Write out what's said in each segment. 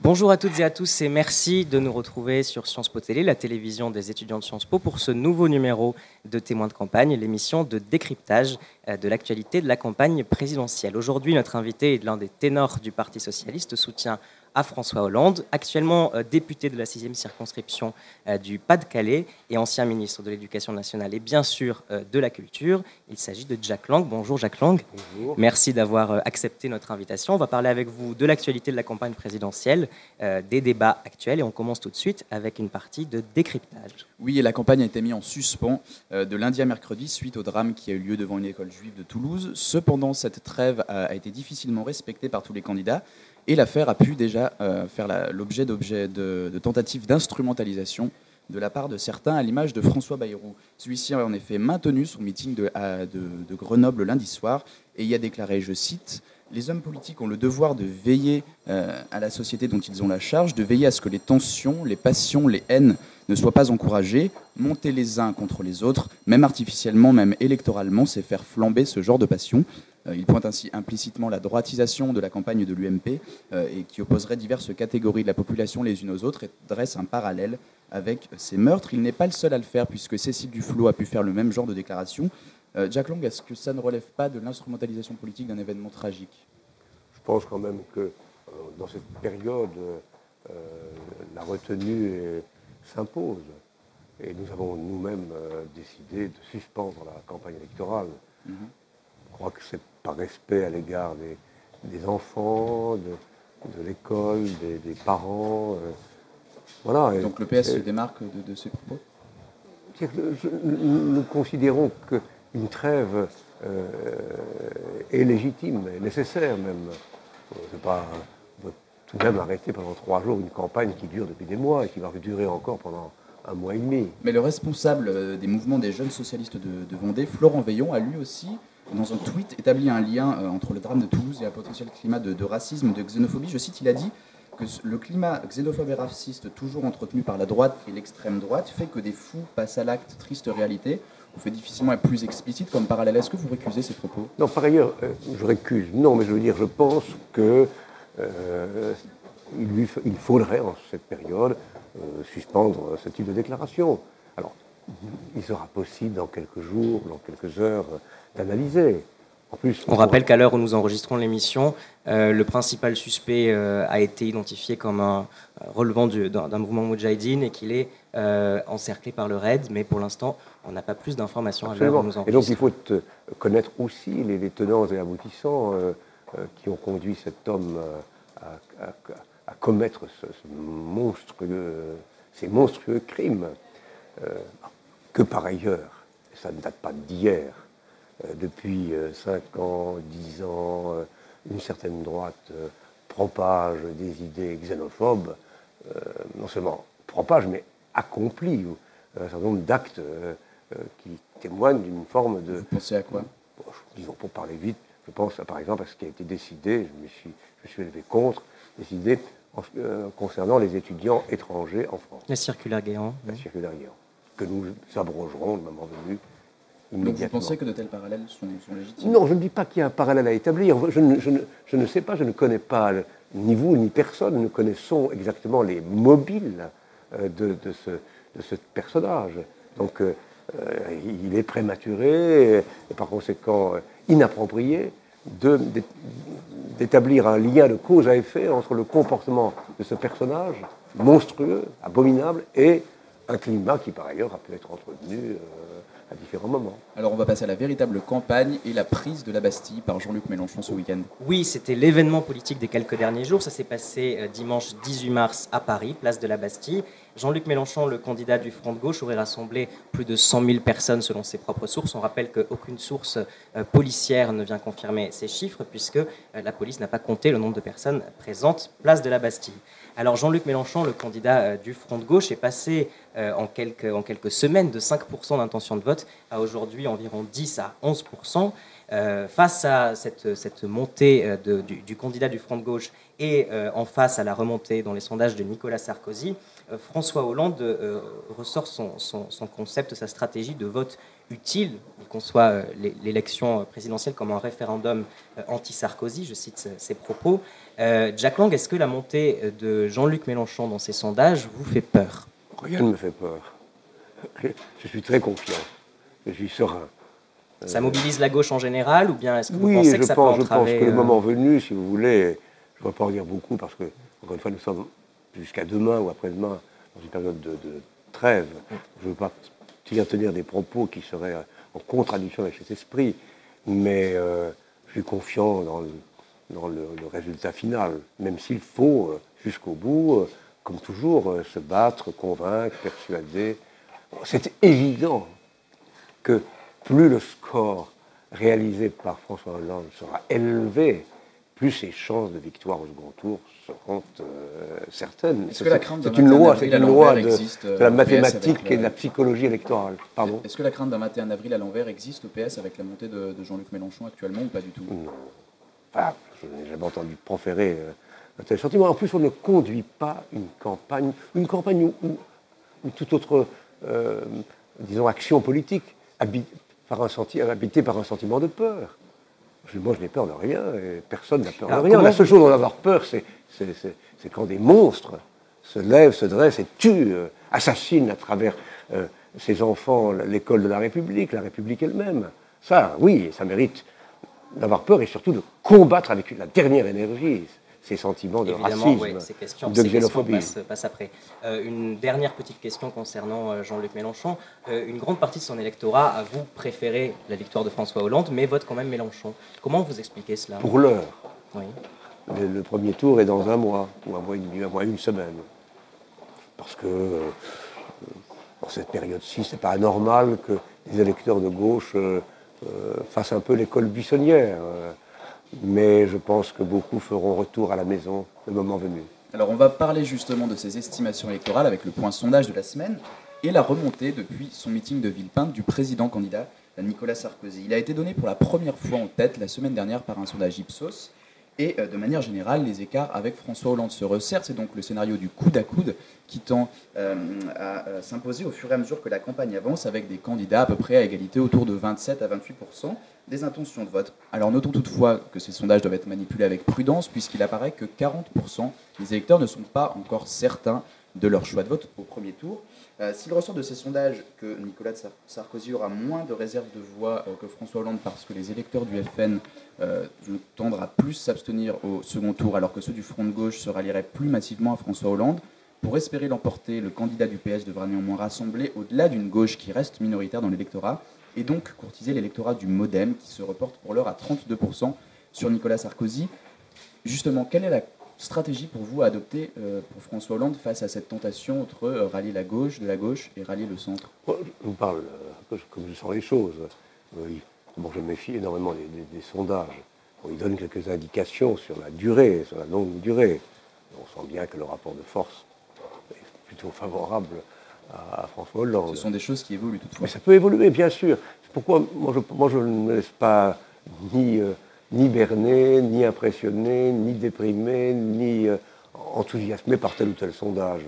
Bonjour à toutes et à tous et merci de nous retrouver sur Sciences Po Télé, la télévision des étudiants de Sciences Po, pour ce nouveau numéro de Témoins de campagne, l'émission de décryptage de l'actualité de la campagne présidentielle. Aujourd'hui, notre invité est l'un des ténors du Parti socialiste, soutien à François Hollande, actuellement député de la 6e circonscription du Pas-de-Calais et ancien ministre de l'Éducation nationale et bien sûr de la Culture. Il s'agit de Jack Lang. Bonjour Jack Lang. Bonjour. Merci d'avoir accepté notre invitation. On va parler avec vous de l'actualité de la campagne présidentielle, des débats actuels et on commence tout de suite avec une partie de décryptage. Oui, et la campagne a été mise en suspens de lundi à mercredi suite au drame qui a eu lieu devant une école juive de Toulouse. Cependant, cette trêve a été difficilement respectée par tous les candidats. Et l'affaire a pu déjà faire l'objet de tentatives d'instrumentalisation de la part de certains, à l'image de François Bayrou. Celui-ci a en effet maintenu son meeting de Grenoble lundi soir et y a déclaré, je cite, « Les hommes politiques ont le devoir de veiller à la société dont ils ont la charge, de veiller à ce que les tensions, les passions, les haines ne soient pas encouragées. Monter les uns contre les autres, même artificiellement, même électoralement, c'est faire flamber ce genre de passion. » Il pointe ainsi implicitement la droitisation de la campagne de l'UMP et qui opposerait diverses catégories de la population les unes aux autres et dresse un parallèle avec ces meurtres. Il n'est pas le seul à le faire puisque Cécile Duflot a pu faire le même genre de déclaration. Jack Lang, est-ce que ça ne relève pas de l'instrumentalisation politique d'un événement tragique ? Je pense quand même que dans cette période, la retenue s'impose. Et nous avons nous-mêmes décidé de suspendre la campagne électorale. Je crois que c'est par respect à l'égard des enfants, de l'école, des parents. Voilà. Et donc le PS se démarque de ce propos ? Nous considérons qu'une trêve est légitime, est nécessaire même. C'est pas, on peut tout de même arrêter pendant 3 jours une campagne qui dure depuis des mois et qui va durer encore pendant 1 mois et demi. Mais le responsable des mouvements des jeunes socialistes de Vendée, Florent Veillon, a lui aussi, dans un tweet, établi un lien entre le drame de Toulouse et un potentiel climat de racisme, de xénophobie. Je cite, il a dit que le climat xénophobe et raciste toujours entretenu par la droite et l'extrême droite fait que des fous passent à l'acte, triste réalité. On fait difficilement être plus explicite comme parallèle. Est-ce que vous récusez ces propos ? Non, par ailleurs, je récuse. Non, mais je veux dire, je pense que il faudrait, en cette période, suspendre ce type de déclaration. Alors, il sera possible dans quelques jours, dans quelques heures, d'analyser. En plus, on rappelle qu'à l'heure où nous enregistrons l'émission, le principal suspect a été identifié comme relevant d'un mouvement Moudjahidine et qu'il est encerclé par le RAID, mais pour l'instant, on n'a pas plus d'informations à l'heure où nous enregistrons. Et donc il faut connaître aussi les tenants et aboutissants qui ont conduit cet homme à commettre ces monstrueux crimes, que par ailleurs, ça ne date pas d'hier, depuis 5 ans, 10 ans, une certaine droite propage des idées xénophobes, non seulement propage, mais accomplit un certain nombre d'actes qui témoignent d'une forme de... Vous pensez à quoi ? Disons, pour parler vite, je pense par exemple à ce qui a été décidé, je me suis élevé contre, décidé concernant les étudiants étrangers en France. La circulaire Guéant. La circulaire Guéant, que nous abrogerons le moment venu. Donc vous pensez que de tels parallèles sont légitimes ? Non, je ne dis pas qu'il y a un parallèle à établir. Je ne sais pas, je ne connais pas, ni vous ni personne, nous connaissons exactement les mobiles de ce personnage. Donc il est prématuré et par conséquent inapproprié d'établir un lien de cause à effet entre le comportement de ce personnage monstrueux, abominable, et un climat qui par ailleurs a pu être entretenu à différents moments. Alors on va passer à la véritable campagne et la prise de la Bastille par Jean-Luc Mélenchon ce week-end. Oui, c'était l'événement politique des quelques derniers jours. Ça s'est passé dimanche 18 mars à Paris, place de la Bastille. Jean-Luc Mélenchon, le candidat du Front de gauche, aurait rassemblé plus de 100 000 personnes selon ses propres sources. On rappelle qu'aucune source policière ne vient confirmer ces chiffres puisque la police n'a pas compté le nombre de personnes présentes place de la Bastille. Alors Jean-Luc Mélenchon, le candidat du Front de gauche, est passé en quelques semaines de 5% d'intention de vote à aujourd'hui environ 10 à 11%. Face à cette montée du candidat du Front de gauche et en face à la remontée dans les sondages de Nicolas Sarkozy, François Hollande ressort son concept, sa stratégie de vote utile. Il conçoit l'élection présidentielle comme un référendum anti-Sarkozy, je cite ses propos. Jack Lang, est-ce que la montée de Jean-Luc Mélenchon dans ces sondages vous fait peur? Rien ne me fait peur. Je suis très confiant. Je suis serein. Ça mobilise la gauche en général, ou bien est-ce que vous Oui, pensez que ça peut entraver... je pense que le moment venu, si vous voulez, je ne vais pas en dire beaucoup parce que, encore une fois, nous sommes jusqu'à demain ou après-demain dans une période de trêve. Je ne veux pas tenir des propos qui seraient en contradiction avec cet esprit, mais je suis confiant dans le résultat final, même s'il faut, jusqu'au bout, comme toujours, se battre, convaincre, persuader. C'est évident que plus le score réalisé par François Hollande sera élevé, plus ses chances de victoire au second tour seront certaines. C'est une loi de la mathématique et de la psychologie électorale. Pardon. Est-ce que la crainte d'un 21 avril à l'envers existe au PS avec la montée de Jean-Luc Mélenchon actuellement ou pas du tout? Non. Enfin, je n'ai jamais entendu proférer un tel sentiment. En plus, on ne conduit pas une campagne ou toute autre, disons, action politique habitée par un sentiment de peur. Moi, je n'ai peur de rien, et personne n'a peur de rien. La seule chose dont on a avoir peur, c'est quand des monstres se lèvent, se dressent et tuent, assassinent à travers ces enfants l'école de la République elle-même. Ça, oui, ça mérite d'avoir peur et surtout de combattre avec la dernière énergie ces sentiments de racisme, de xénophobie. Passe après. Une dernière petite question concernant Jean-Luc Mélenchon. Une grande partie de son électorat a vous préféré la victoire de François Hollande, mais vote quand même Mélenchon. Comment vous expliquez cela? Pour l'heure. Oui. Le premier tour est dans un mois, ou un mois et demi, une semaine. Parce que dans cette période-ci, c'est pas anormal que les électeurs de gauche fassent un peu l'école buissonnière. Mais je pense que beaucoup feront retour à la maison le moment venu. Alors on va parler justement de ces estimations électorales avec le point sondage de la semaine et la remontée depuis son meeting de Villepinte du président candidat Nicolas Sarkozy. Il a été donné pour la première fois en tête la semaine dernière par un sondage Ipsos. Et de manière générale, les écarts avec François Hollande se resserrent. C'est donc le scénario du coude à coude qui tend à s'imposer au fur et à mesure que la campagne avance, avec des candidats à peu près à égalité autour de 27 à 28% des intentions de vote. Alors notons toutefois que ces sondages doivent être manipulés avec prudence, puisqu'il apparaît que 40% des électeurs ne sont pas encore certains de leur choix de vote au premier tour. S'il ressort de ces sondages que Nicolas Sarkozy aura moins de réserves de voix que François Hollande parce que les électeurs du FN vont tendre à plus s'abstenir au second tour alors que ceux du Front de gauche se rallieraient plus massivement à François Hollande, pour espérer l'emporter, le candidat du PS devra néanmoins rassembler au-delà d'une gauche qui reste minoritaire dans l'électorat et donc courtiser l'électorat du MoDem qui se reporte pour l'heure à 32% sur Nicolas Sarkozy. Justement, quelle est la stratégie pour vous à adopter pour François Hollande face à cette tentation entre rallier la gauche et rallier le centre? Je vous parle comme je sens les choses. Bon, je me méfie énormément des sondages. Bon, ils donnent quelques indications sur la durée, sur la longue durée. On sent bien que le rapport de force est plutôt favorable à François Hollande. Ce sont des choses qui évoluent toutefois. Mais ça peut évoluer, bien sûr. C'est pourquoi moi je ne me laisse pas ni berné, ni impressionné, ni déprimé, ni enthousiasmé par tel ou tel sondage.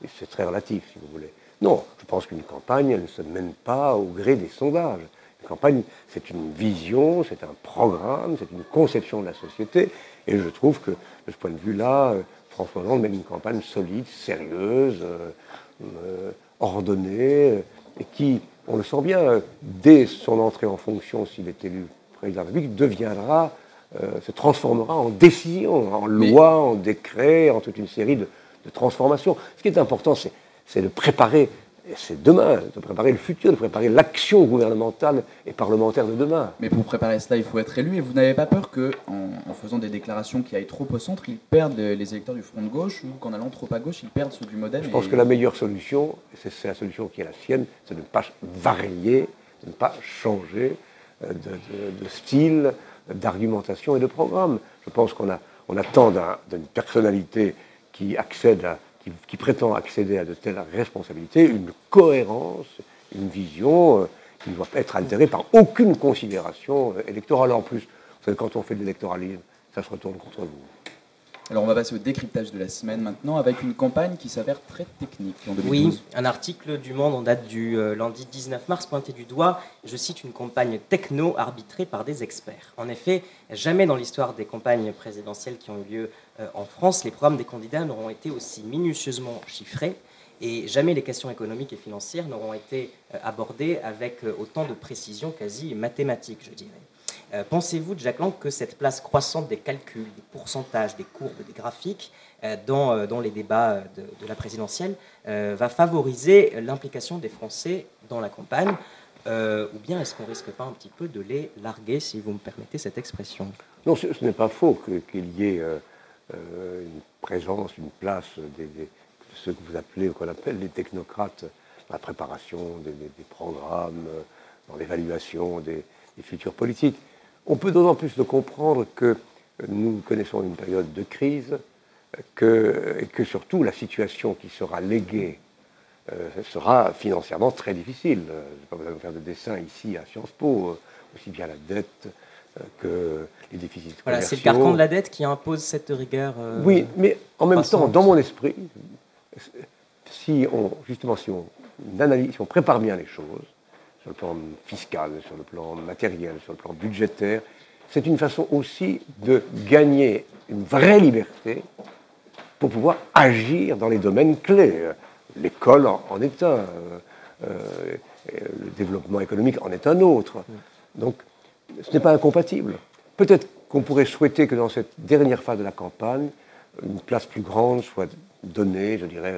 Et c'est très relatif, si vous voulez. Non, je pense qu'une campagne, elle ne se mène pas au gré des sondages. Une campagne, c'est une vision, c'est un programme, c'est une conception de la société. Et je trouve que, de ce point de vue-là, François Hollande mène une campagne solide, sérieuse, ordonnée, et qui, on le sent bien, dès son entrée en fonction, s'il est élu président de la République, se transformera en décision, en loi, en décret, en toute une série de transformations. Ce qui est important, c'est de préparer, c'est demain, de préparer le futur, de préparer l'action gouvernementale et parlementaire de demain. Mais pour préparer cela, il faut être élu, et vous n'avez pas peur qu'en faisant des déclarations qui aillent trop au centre, ils perdent les électeurs du Front de gauche, ou qu'en allant trop à gauche, ils perdent ceux du MoDem? Je pense que la meilleure solution, et c'est la solution qui est la sienne, c'est de ne pas varier, de ne pas changer de style, d'argumentation et de programme. Je pense qu'on attend d'une personnalité qui prétend accéder à de telles responsabilités, une cohérence, une vision qui ne doit pas être altérée par aucune considération électorale. En plus, vous savez, quand on fait de l'électoralisme, ça se retourne contre vous. Alors on va passer au décryptage de la semaine maintenant avec une campagne qui s'avère très technique en 2012. Oui, un article du Monde en date du lundi 19 mars pointait du doigt, je cite, une campagne techno arbitrée par des experts. En effet, jamais dans l'histoire des campagnes présidentielles qui ont eu lieu en France, les programmes des candidats n'auront été aussi minutieusement chiffrés et jamais les questions économiques et financières n'auront été abordées avec autant de précision quasi mathématique, je dirais. Pensez-vous, Jack Lang, que cette place croissante des calculs, des pourcentages, des courbes, des graphiques dans les débats de la présidentielle va favoriser l'implication des Français dans la campagne ou bien est-ce qu'on ne risque pas un petit peu de les larguer, si vous me permettez cette expression? Non, ce n'est pas faux qu'il y ait une présence, une place de ceux que vous appelez, qu'on appelle les technocrates, dans la préparation des programmes, dans l'évaluation des futurs politiques. On peut d'autant plus le comprendre que nous connaissons une période de crise et que surtout la situation qui sera léguée sera financièrement très difficile. Je ne vais pas vous faire de dessin ici à Sciences Po, aussi bien la dette que les déficits commerciaux. Voilà, c'est le carcan de la dette qui impose cette rigueur. Oui, mais en même temps, dans mon esprit, si on prépare bien les choses, sur le plan fiscal, sur le plan matériel, sur le plan budgétaire, c'est une façon aussi de gagner une vraie liberté pour pouvoir agir dans les domaines clés. L'école en est un, le développement économique en est un autre. Donc, ce n'est pas incompatible. Peut-être qu'on pourrait souhaiter que dans cette dernière phase de la campagne, une place plus grande soit donnée, je dirais,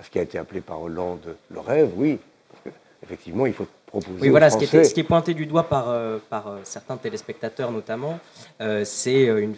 à ce qui a été appelé par Hollande le rêve, oui. Parce qu'effectivement, il faut proposer oui, voilà, aux Français... ce qui est pointé du doigt par certains téléspectateurs notamment, c'est une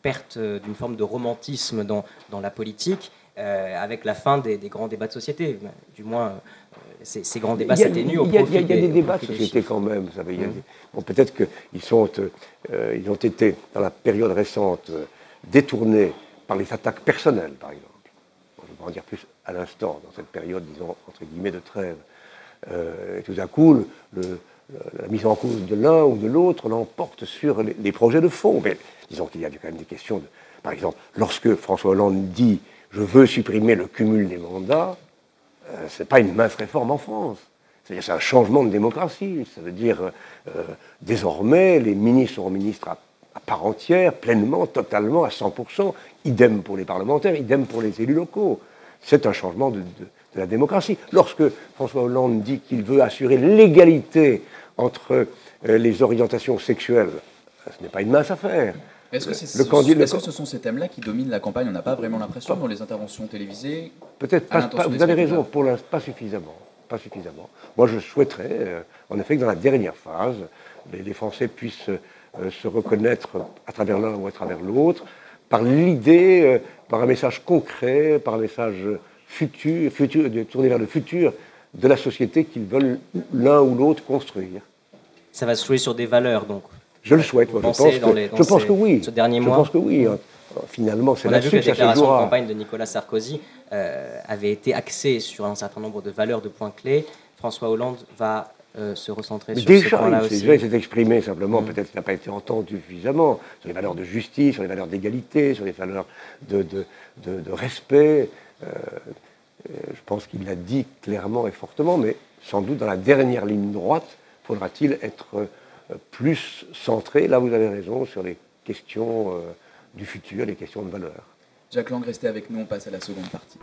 perte d'une forme de romantisme dans la politique, avec la fin des grands débats de société. Du moins, ces grands débats s'atténuent au profit Il y a des débats de société quand même, vous savez. Bon, peut-être qu'ils ont été, dans la période récente, détournés par les attaques personnelles, par exemple. Je ne vais pas en dire plus à l'instant, dans cette période, disons, entre guillemets, de trêve. Et tout à coup, la mise en cause de l'un ou de l'autre l'emporte sur les projets de fond. Mais disons qu'il y a quand même des questions par exemple, lorsque François Hollande dit « je veux supprimer le cumul des mandats », ce n'est pas une mince réforme en France. C'est-à-dire c'est un changement de démocratie. Ça veut dire désormais, les ministres seront ministres à part entière, pleinement, totalement, à 100%. Idem pour les parlementaires, idem pour les élus locaux. C'est un changement de la démocratie. Lorsque François Hollande dit qu'il veut assurer l'égalité entre les orientations sexuelles, ce n'est pas une mince affaire. Est-ce que ce sont ces thèmes-là qui dominent la campagne? On n'a pas vraiment l'impression dans les interventions télévisées. Peut-être pas, vous avez raison, pour l'instant, pas suffisamment. Pas suffisamment. Moi, je souhaiterais, en effet, que dans la dernière phase, les Français puissent se reconnaître à travers l'un ou à travers l'autre, par l'idée, par un message concret, par un message futur, tourné vers le futur de la société qu'ils veulent l'un ou l'autre construire. Ça va se jouer sur des valeurs, donc. Je le souhaite, moi. Je pense que oui. Ce dernier mois. Je pense que oui. Finalement, c'est là-dessus que ça se jouera. La déclaration de campagne de Nicolas Sarkozy avait été axée sur un certain nombre de valeurs, de points clés. François Hollande va se recentrer sur ce point-là aussi. Déjà, il s'est exprimé simplement, peut-être qu'il n'a pas été entendu suffisamment, sur les valeurs de justice, sur les valeurs d'égalité, sur les valeurs de respect. Je pense qu'il l'a dit clairement et fortement, mais sans doute dans la dernière ligne droite, faudra-t-il être plus centré, là vous avez raison, sur les questions du futur, les questions de valeur. Jack Lang, restez avec nous, on passe à la seconde partie.